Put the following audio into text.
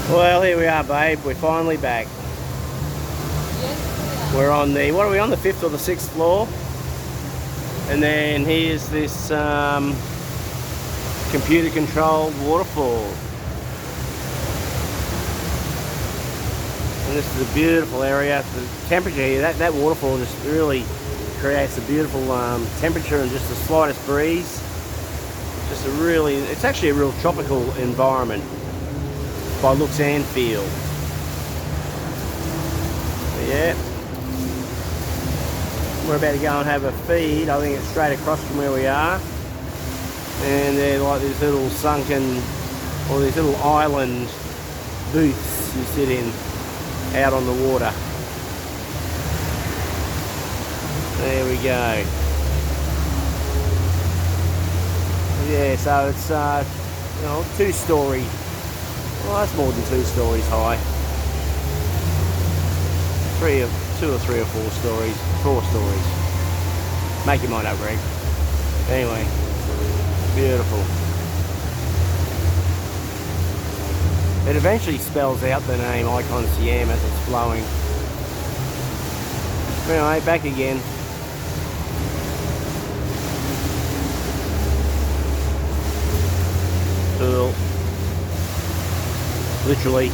Well, here we are, babe. We're finally back. Yes, we are. We're on the, what are we on, the 5th or the 6th floor? And then here's this computer-controlled waterfall. And this is a beautiful area. The temperature here, that waterfall just really creates a beautiful temperature and just the slightest breeze. Just a really, it's actually a real tropical environment by looks and feel. But yeah, we're about to go and have a feed. I think it's straight across from where we are, and they're like these little sunken, or these little island booths you sit in out on the water. There we go. Yeah, so it's you know, 2-story. Well, that's more than 2 stories high. 2 or 3 or 4 stories. 4 stories. Make your mind up, Greg. Anyway, beautiful. It eventually spells out the name Icon Siam as it's flowing. Anyway, back again. Cool. Literally